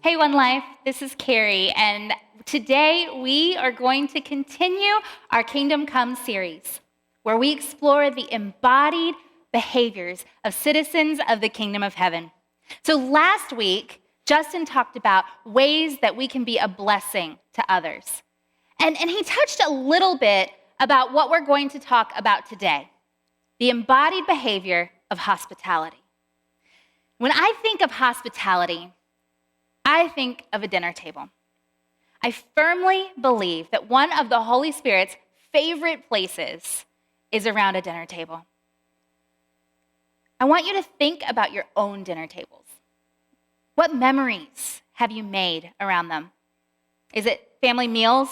Hey, One Life, this is Carrie, and today we are going to continue our Kingdom Come series, where we explore the embodied behaviors of citizens of the Kingdom of Heaven. So last week, Justin talked about ways that we can be a blessing to others. And he touched a little bit about what we're going to talk about today, the embodied behavior of hospitality. When I think of hospitality, I think of a dinner table. I firmly believe that one of the Holy Spirit's favorite places is around a dinner table. I want you to think about your own dinner tables. What memories have you made around them? Is it family meals?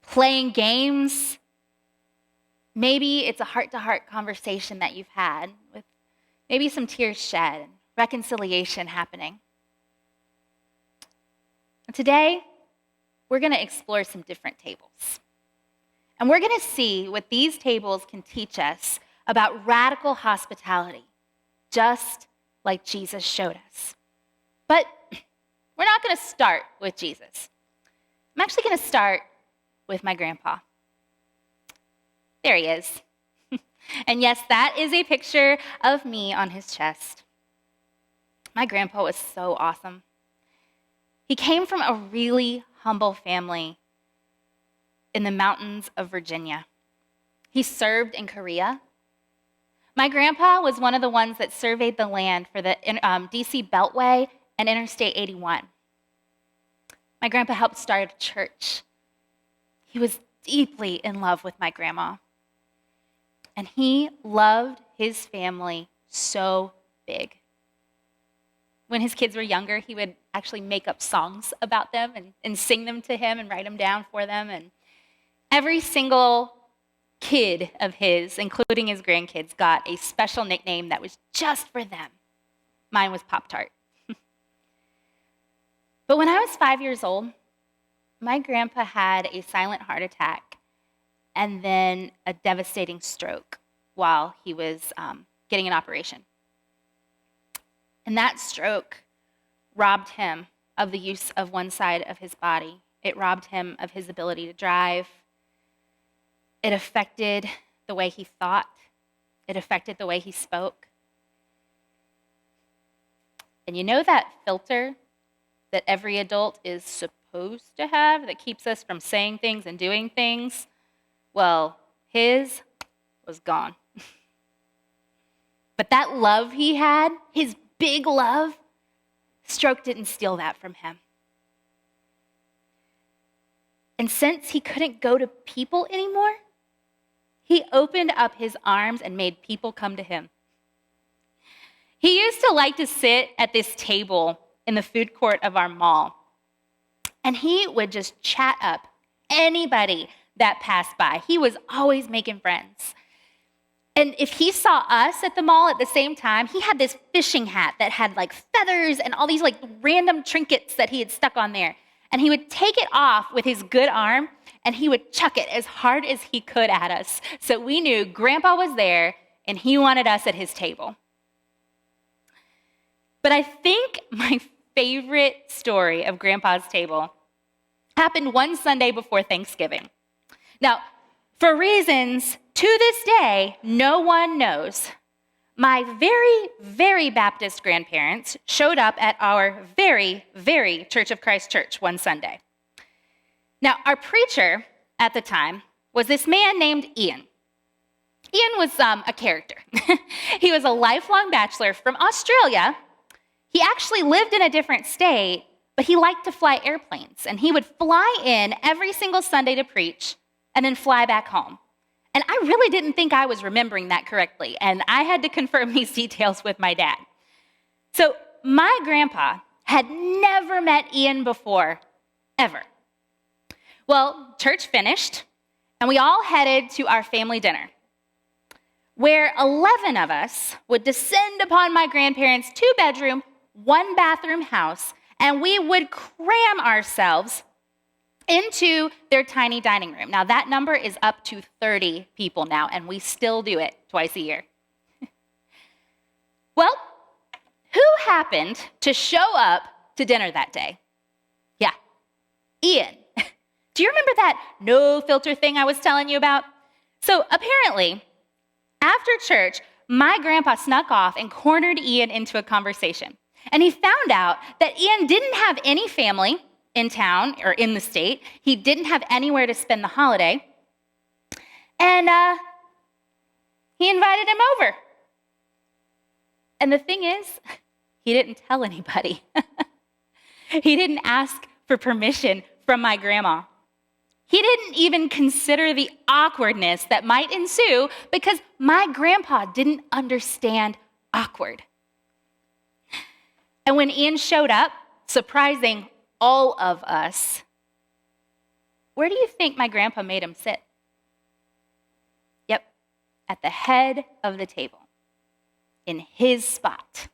Playing games? Maybe it's a heart-to-heart conversation that you've had with maybe some tears shed and reconciliation happening. Today, we're going to explore some different tables. And we're going to see what these tables can teach us about radical hospitality, just like Jesus showed us. But we're not going to start with Jesus. I'm actually going to start with my grandpa. There he is. And yes, that is a picture of me on his chest. My grandpa was so awesome. He came from a really humble family in the mountains of Virginia. He served in Korea. My grandpa was one of the ones that surveyed the land for the DC Beltway and Interstate 81. My grandpa helped start a church. He was deeply in love with my grandma. And he loved his family so big. When his kids were younger, he would actually make up songs about them and sing them to him and write them down for them. And every single kid of his, including his grandkids, got a special nickname that was just for them. Mine was Pop-Tart. But when I was 5 years old, my grandpa had a silent heart attack and then a devastating stroke while he was getting an operation. And that stroke robbed him of the use of one side of his body. It robbed him of his ability to drive. It affected the way he thought. It affected the way he spoke. And you know that filter that every adult is supposed to have that keeps us from saying things and doing things? Well, his was gone. But that love he had, his big love, stroke didn't steal that from him. And since he couldn't go to people anymore, he opened up his arms and made people come to him. He used to like to sit at this table in the food court of our mall, and he would just chat up anybody that passed by. He was always making friends. And if he saw us at the mall at the same time, he had this fishing hat that had like feathers and all these like random trinkets that he had stuck on there. And he would take it off with his good arm and he would chuck it as hard as he could at us. So we knew Grandpa was there and he wanted us at his table. But I think my favorite story of Grandpa's table happened one Sunday before Thanksgiving. Now, for reasons to this day no one knows, my very, very Baptist grandparents showed up at our very, very Church of Christ church one Sunday. Now, our preacher at the time was this man named Ian. Ian was a character. He was a lifelong bachelor from Australia. He actually lived in a different state, but he liked to fly airplanes, and he would fly in every single Sunday to preach and then fly back home. And I really didn't think I was remembering that correctly, and I had to confirm these details with my dad. So my grandpa had never met Ian before, ever. Well, church finished, and we all headed to our family dinner, where 11 of us would descend upon my grandparents' 2-bedroom, 1-bathroom house, and we would cram ourselves into their tiny dining room. Now, that number is up to 30 people now, and we still do it twice a year. Well, who happened to show up to dinner that day. Yeah, Ian. Do you remember that no filter thing I was telling you about? So apparently, after church, my grandpa snuck off and cornered Ian into a conversation. And he found out that Ian didn't have any family in town or in the state. He didn't have anywhere to spend the holiday. And he invited him over. And the thing is, he didn't tell anybody. He didn't ask for permission from my grandma. He didn't even consider the awkwardness that might ensue because my grandpa didn't understand awkward. And when Ian showed up, surprising all of us, where do you think my grandpa made him sit? Yep, at the head of the table, in his spot.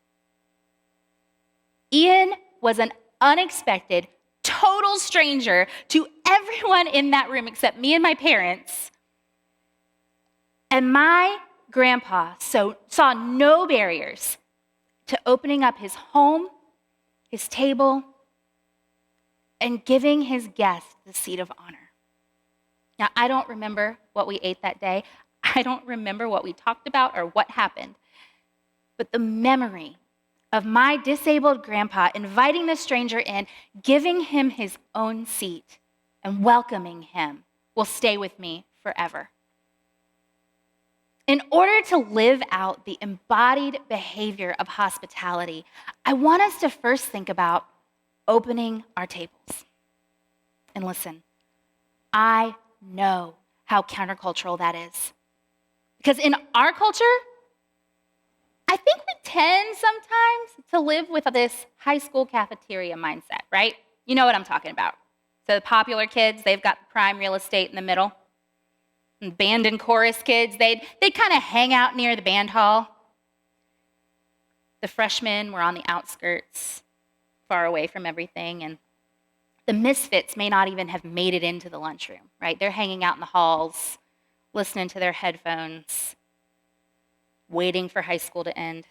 Ian was an unexpected, total stranger to everyone in that room except me and my parents. And my grandpa saw no barriers to opening up his home, his table, and giving his guests the seat of honor. Now, I don't remember what we ate that day. I don't remember what we talked about or what happened. But the memory of my disabled grandpa inviting the stranger in, giving him his own seat, and welcoming him will stay with me forever. In order to live out the embodied behavior of hospitality, I want us to first think about opening our tables. And listen, I know how countercultural that is. Because in our culture, I think we tend sometimes to live with this high school cafeteria mindset, right? You know what I'm talking about. So the popular kids, they've got the prime real estate in the middle. And band and chorus kids, they'd kind of hang out near the band hall. The freshmen were on the outskirts, far away from everything. And the misfits may not even have made it into the lunchroom, right? They're hanging out in the halls, listening to their headphones, waiting for high school to end.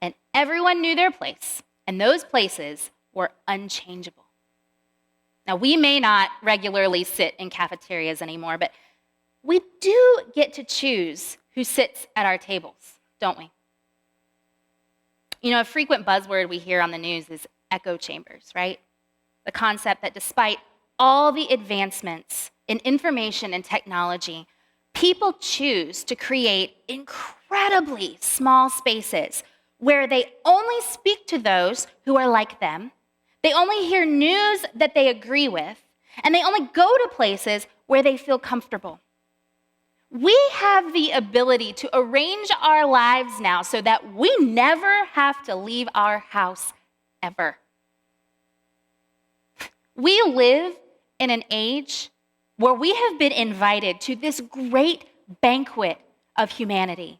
And everyone knew their place, and those places were unchangeable. Now, we may not regularly sit in cafeterias anymore, but we do get to choose who sits at our tables, don't we? You know, a frequent buzzword we hear on the news is echo chambers, right? The concept that despite all the advancements in information and technology, people choose to create incredibly small spaces where they only speak to those who are like them, they only hear news that they agree with, and they only go to places where they feel comfortable. We have the ability to arrange our lives now so that we never have to leave our house ever. We live in an age where we have been invited to this great banquet of humanity.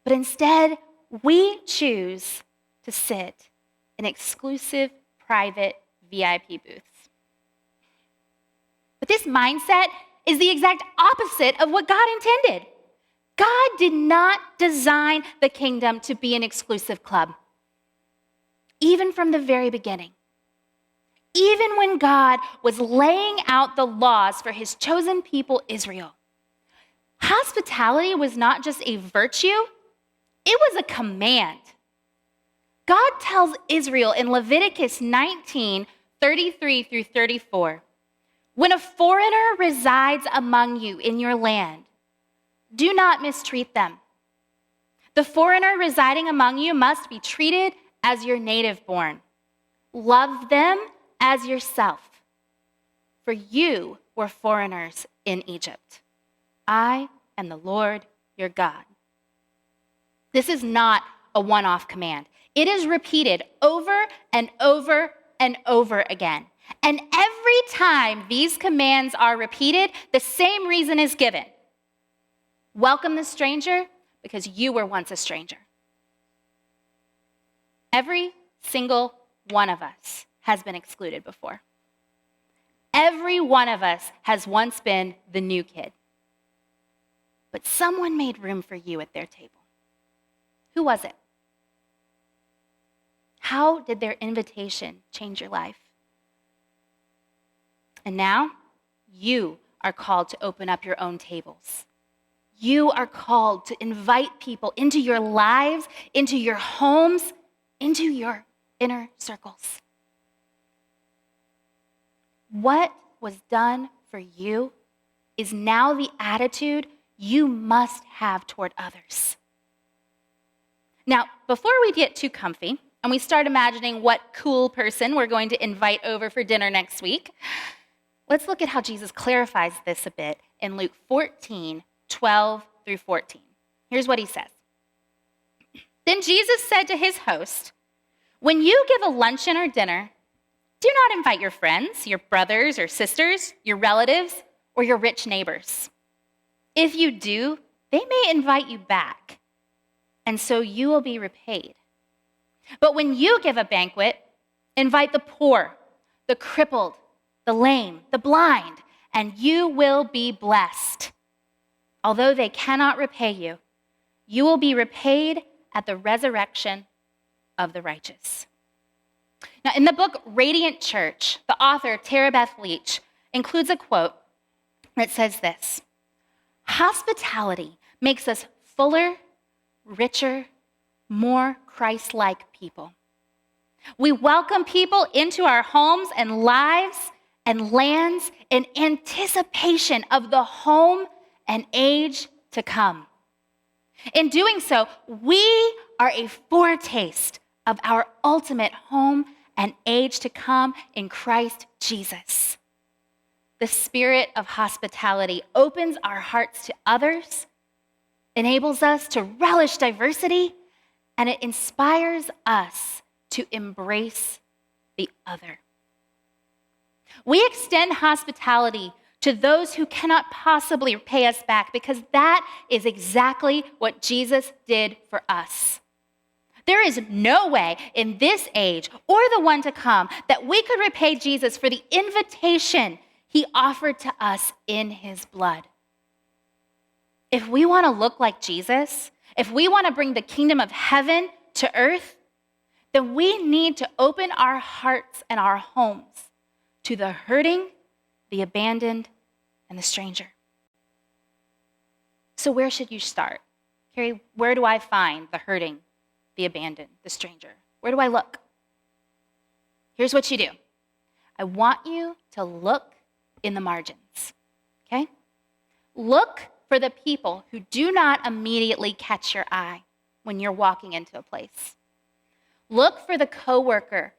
But instead, we choose to sit in exclusive, private VIP booths. But this mindset is the exact opposite of what God intended. God did not design the kingdom to be an exclusive club, even from the very beginning. Even when God was laying out the laws for his chosen people, Israel, hospitality was not just a virtue, it was a command. God tells Israel in Leviticus 19:33 through 34, when a foreigner resides among you in your land, do not mistreat them. The foreigner residing among you must be treated as your native born. Love them as yourself, for you were foreigners in Egypt. I am the Lord your God. This is not a one-off command. It is repeated over and over and over again. And every time these commands are repeated, the same reason is given. Welcome the stranger because you were once a stranger. Every single one of us has been excluded before. Every one of us has once been the new kid. But someone made room for you at their table. Who was it? How did their invitation change your life? And now, you are called to open up your own tables. You are called to invite people into your lives, into your homes, into your inner circles. What was done for you is now the attitude you must have toward others. Now, before we get too comfy and we start imagining what cool person we're going to invite over for dinner next week, let's look at how Jesus clarifies this a bit in Luke 14, 12 through 14. Here's what he says. Then Jesus said to his host, "When you give a luncheon or dinner, do not invite your friends, your brothers or sisters, your relatives, or your rich neighbors. If you do, they may invite you back, and so you will be repaid. But when you give a banquet, invite the poor, the crippled, the lame, the blind, and you will be blessed. Although they cannot repay you, you will be repaid at the resurrection of the righteous." Now, in the book Radiant Church, the author, Tara Beth Leach, includes a quote that says this: "Hospitality makes us fuller, richer, more Christ-like people. We welcome people into our homes and lives and lands in anticipation of the home and age to come. In doing so, we are a foretaste of our ultimate home and age to come in Christ Jesus. The spirit of hospitality opens our hearts to others, enables us to relish diversity, and it inspires us to embrace the other. We extend hospitality to those who cannot possibly pay us back because that is exactly what Jesus did for us. There is no way in this age or the one to come that we could repay Jesus for the invitation he offered to us in his blood. If we want to look like Jesus, if we want to bring the kingdom of heaven to earth, then we need to open our hearts and our homes to the hurting, the abandoned, and the stranger. So where should you start? Carrie, where do I find the hurting, the abandoned, the stranger? Where do I look? Here's what you do. I want you to look in the margins, okay? Look for the people who do not immediately catch your eye when you're walking into a place. Look for the coworker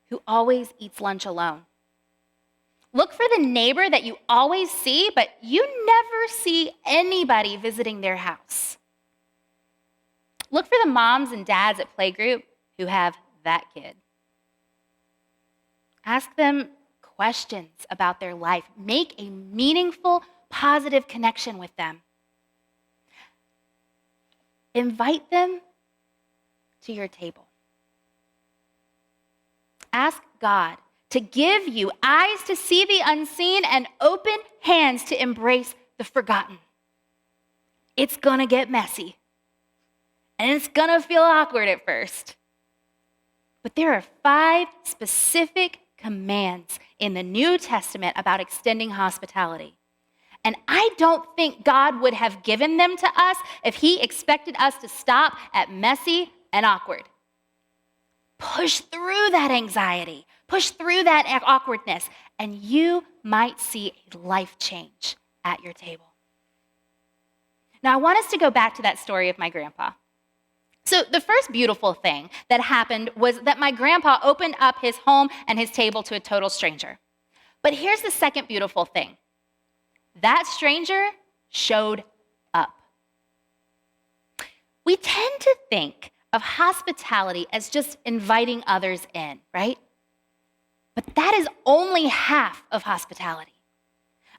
who always eats lunch alone. Look for the neighbor that you always see, but you never see anybody visiting their house. Look for the moms and dads at playgroup who have that kid. Ask them questions about their life. Make a meaningful, positive connection with them. Invite them to your table. Ask God to give you eyes to see the unseen and open hands to embrace the forgotten. It's gonna get messy, and it's gonna feel awkward at first. But there are 5 specific commands in the New Testament about extending hospitality. And I don't think God would have given them to us if he expected us to stop at messy and awkward. Push through that anxiety, push through that awkwardness, and you might see a life change at your table. Now, I want us to go back to that story of my grandpa. So the first beautiful thing that happened was that my grandpa opened up his home and his table to a total stranger. But here's the second beautiful thing. That stranger showed up. We tend to think of hospitality as just inviting others in, right? But that is only half of hospitality.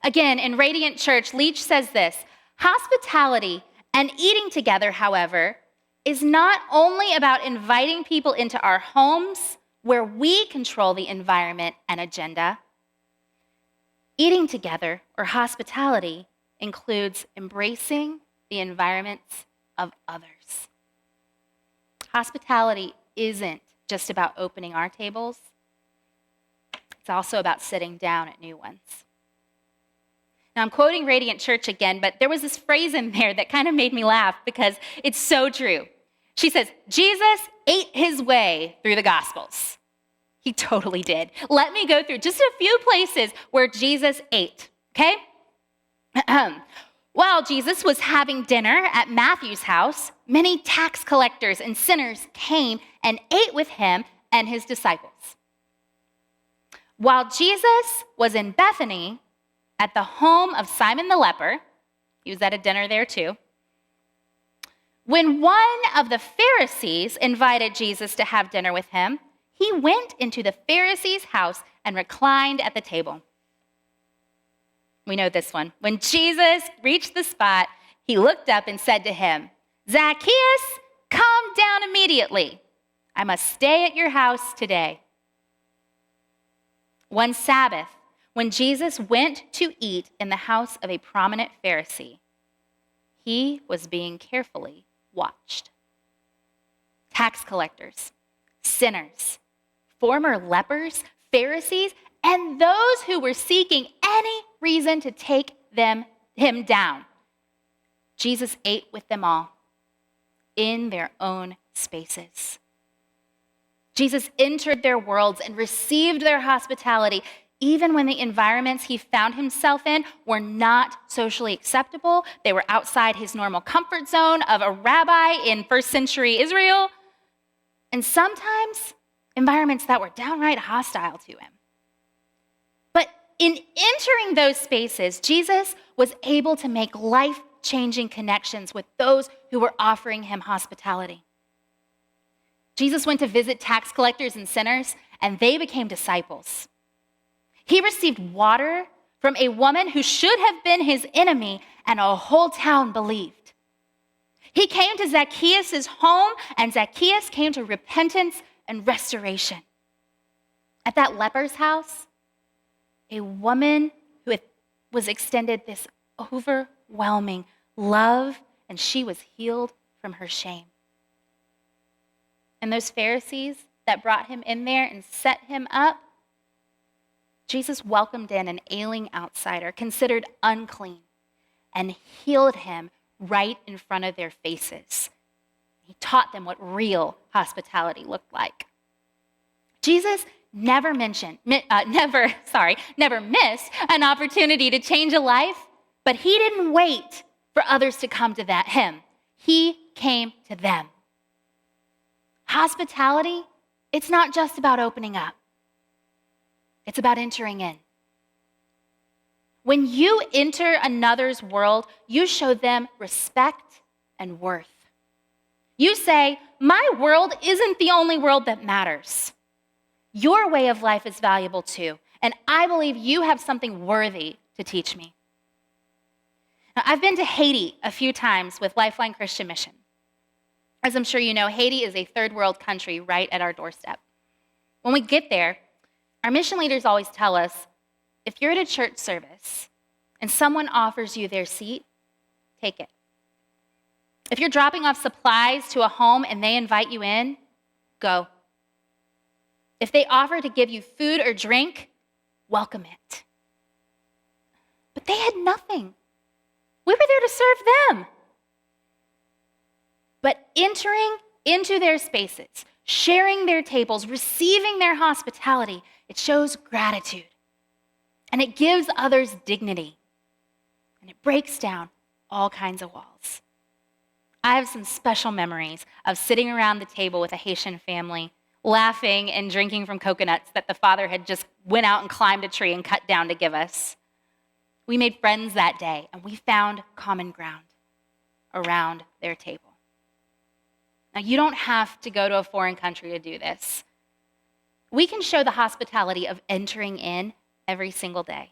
Again, in Radiant Church, Leach says this: hospitality and eating together, however, is not only about inviting people into our homes where we control the environment and agenda. Eating together, or hospitality, includes embracing the environments of others. Hospitality isn't just about opening our tables. It's also about sitting down at new ones. Now, I'm quoting Radiant Church again, but there was this phrase in there that kind of made me laugh because it's so true. She says, Jesus ate his way through the Gospels. He totally did. Let me go through just a few places where Jesus ate, okay? While Jesus was having dinner at Matthew's house, many tax collectors and sinners came and ate with him and his disciples. While Jesus was in Bethany at the home of Simon the leper, he was at a dinner there too, when one of the Pharisees invited Jesus to have dinner with him, he went into the Pharisee's house and reclined at the table. We know this one. When Jesus reached the spot, he looked up and said to him, Zacchaeus, come down immediately. I must stay at your house today. One Sabbath, when Jesus went to eat in the house of a prominent Pharisee, he was being carefully watched. Tax collectors, sinners, former lepers, Pharisees, and those who were seeking any reason to take him down. Jesus ate with them all in their own spaces. Jesus entered their worlds and received their hospitality, even when the environments he found himself in were not socially acceptable. They were outside his normal comfort zone of a rabbi in first century Israel, and sometimes environments that were downright hostile to him. But in entering those spaces, Jesus was able to make life-changing connections with those who were offering him hospitality. Jesus went to visit tax collectors and sinners, and they became disciples. He received water from a woman who should have been his enemy, and a whole town believed. He came to Zacchaeus' home, and Zacchaeus came to repentance and restoration. At that leper's house, a woman who was extended this overwhelming love, and she was healed from her shame. And those Pharisees that brought him in there and set him up, Jesus welcomed in an ailing outsider, considered unclean, and healed him right in front of their faces. He taught them what real hospitality looked like. Jesus never missed an opportunity to change a life, but he didn't wait for others to come to him. He came to them. Hospitality, it's not just about opening up. It's about entering in. When you enter another's world, you show them respect and worth. You say, my world isn't the only world that matters. Your way of life is valuable too, and I believe you have something worthy to teach me. Now, I've been to Haiti a few times with Lifeline Christian Mission. As I'm sure you know, Haiti is a third world country right at our doorstep. When we get there, our mission leaders always tell us, if you're at a church service and someone offers you their seat, take it. If you're dropping off supplies to a home and they invite you in, go. If they offer to give you food or drink, welcome it. But they had nothing. We were there to serve them. But entering into their spaces, sharing their tables, receiving their hospitality, it shows gratitude. And it gives others dignity. And it breaks down all kinds of walls. I have some special memories of sitting around the table with a Haitian family, laughing and drinking from coconuts that the father had just went out and climbed a tree and cut down to give us. We made friends that day, and we found common ground around their table. Now, you don't have to go to a foreign country to do this. We can show the hospitality of entering in every single day.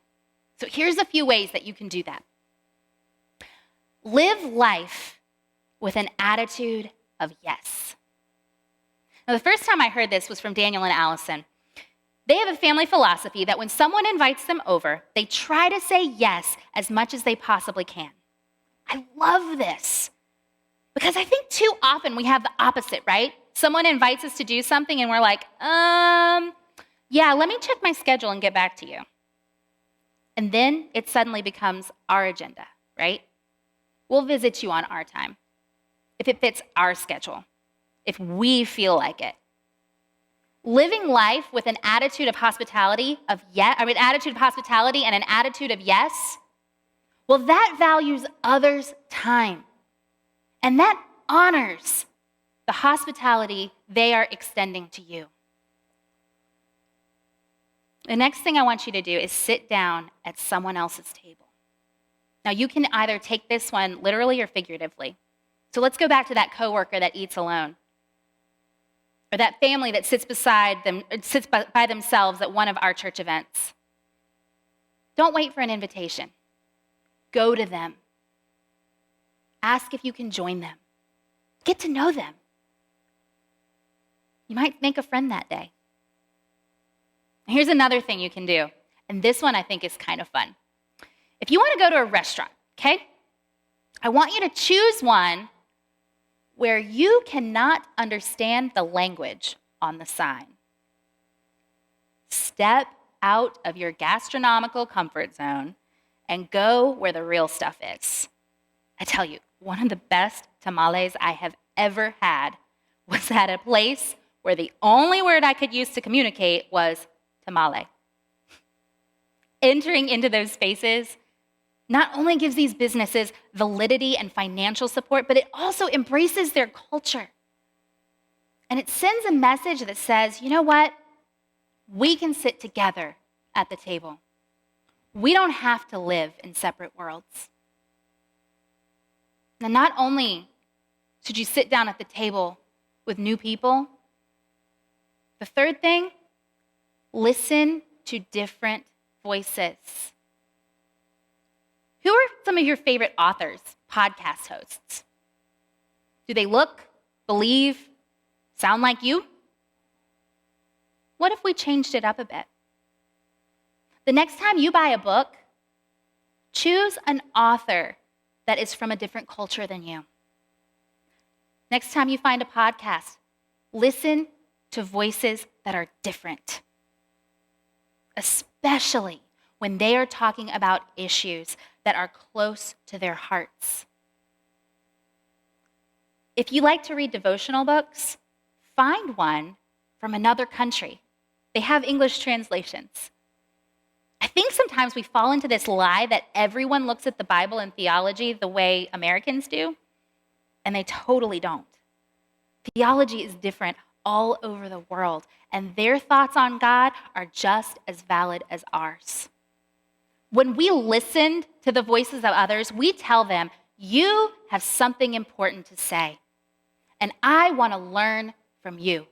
So here's a few ways that you can do that. Live life with an attitude of yes. Now, the first time I heard this was from Daniel and Allison. They have a family philosophy that when someone invites them over, they try to say yes as much as they possibly can. I love this because I think too often we have the opposite, right? Someone invites us to do something and we're like, yeah, let me check my schedule and get back to you. And then it suddenly becomes our agenda, right? We'll visit you on our time, if it fits our schedule, if we feel like it. Living life with an attitude of hospitality and an attitude of yes, well, that values others' time. And that honors the hospitality they are extending to you. The next thing I want you to do is sit down at someone else's table. Now, you can either take this one literally or figuratively. So let's go back to that coworker that eats alone, or that family that sits by themselves at one of our church events. Don't wait for an invitation. Go to them. Ask if you can join them. Get to know them. You might make a friend that day. Here's another thing you can do, and this one I think is kind of fun. If you want to go to a restaurant, okay, I want you to choose one where you cannot understand the language on the sign. Step out of your gastronomical comfort zone and go where the real stuff is. I tell you, one of the best tamales I have ever had was at a place where the only word I could use to communicate was tamale. Entering into those spaces not only gives these businesses validity and financial support, but it also embraces their culture. And it sends a message that says, you know what? We can sit together at the table. We don't have to live in separate worlds. Now, not only should you sit down at the table with new people, the third thing, listen to different voices. Who are some of your favorite authors, podcast hosts? Do they look, believe, sound like you? What if we changed it up a bit? The next time you buy a book, choose an author that is from a different culture than you. Next time you find a podcast, listen to voices that are different, especially when they are talking about issues that are close to their hearts. If you like to read devotional books, find one from another country. They have English translations. I think sometimes we fall into this lie that everyone looks at the Bible and theology the way Americans do, and they totally don't. Theology is different all over the world, and their thoughts on God are just as valid as ours. When we listen to the voices of others, we tell them, you have something important to say, and I want to learn from you.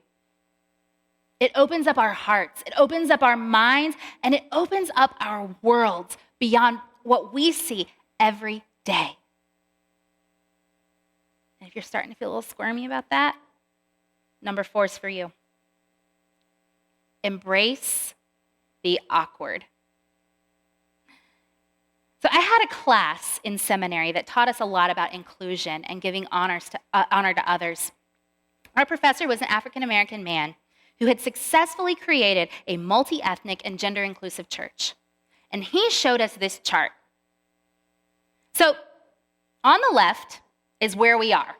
It opens up our hearts, it opens up our minds, and it opens up our worlds beyond what we see every day. And if you're starting to feel a little squirmy about that, number 4 is for you. Embrace the awkward. So I had a class in seminary that taught us a lot about inclusion and giving honor to others. Our professor was an African-American man who had successfully created a multi-ethnic and gender-inclusive church. And he showed us this chart. So on the left is where we are,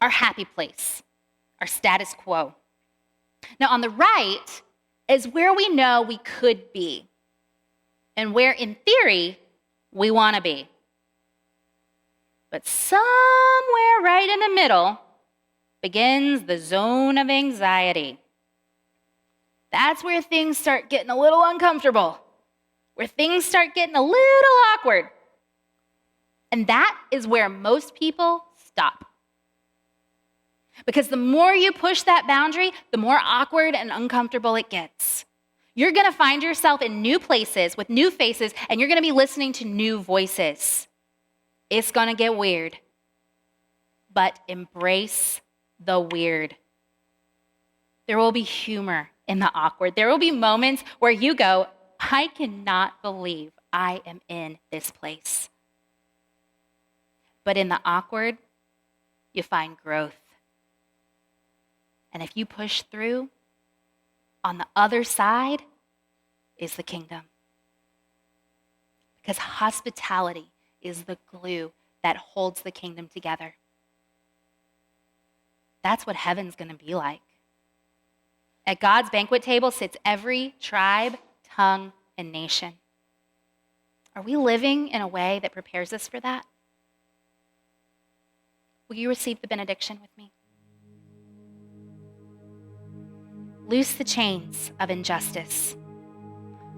our happy place, our status quo. Now on the right is where we know we could be and where, in theory, we want to be. But somewhere right in the middle begins the zone of anxiety. That's where things start getting a little uncomfortable, where things start getting a little awkward. And that is where most people stop. Because the more you push that boundary, the more awkward and uncomfortable it gets. You're going to find yourself in new places with new faces, and you're going to be listening to new voices. It's going to get weird. But embrace the weird. There will be humor in the awkward. There will be moments where you go, I cannot believe I am in this place. But in the awkward, you find growth. And if you push through, on the other side is the kingdom. Because hospitality is the glue that holds the kingdom together. That's what heaven's going to be like. At God's banquet table sits every tribe, tongue, and nation. Are we living in a way that prepares us for that? Will you receive the benediction with me? Loose the chains of injustice.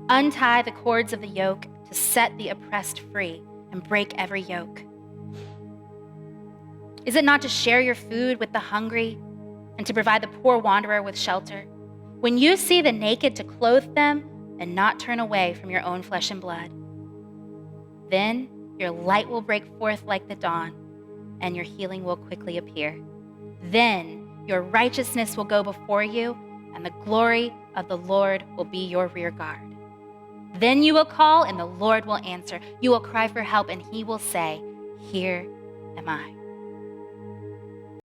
Untie the cords of the yoke to set the oppressed free and break every yoke. Is it not to share your food with the hungry and to provide the poor wanderer with shelter? When you see the naked, to clothe them and not turn away from your own flesh and blood. Then your light will break forth like the dawn, and your healing will quickly appear. Then your righteousness will go before you, and the glory of the Lord will be your rear guard. Then you will call, and the Lord will answer. You will cry for help, and he will say, "Here am I."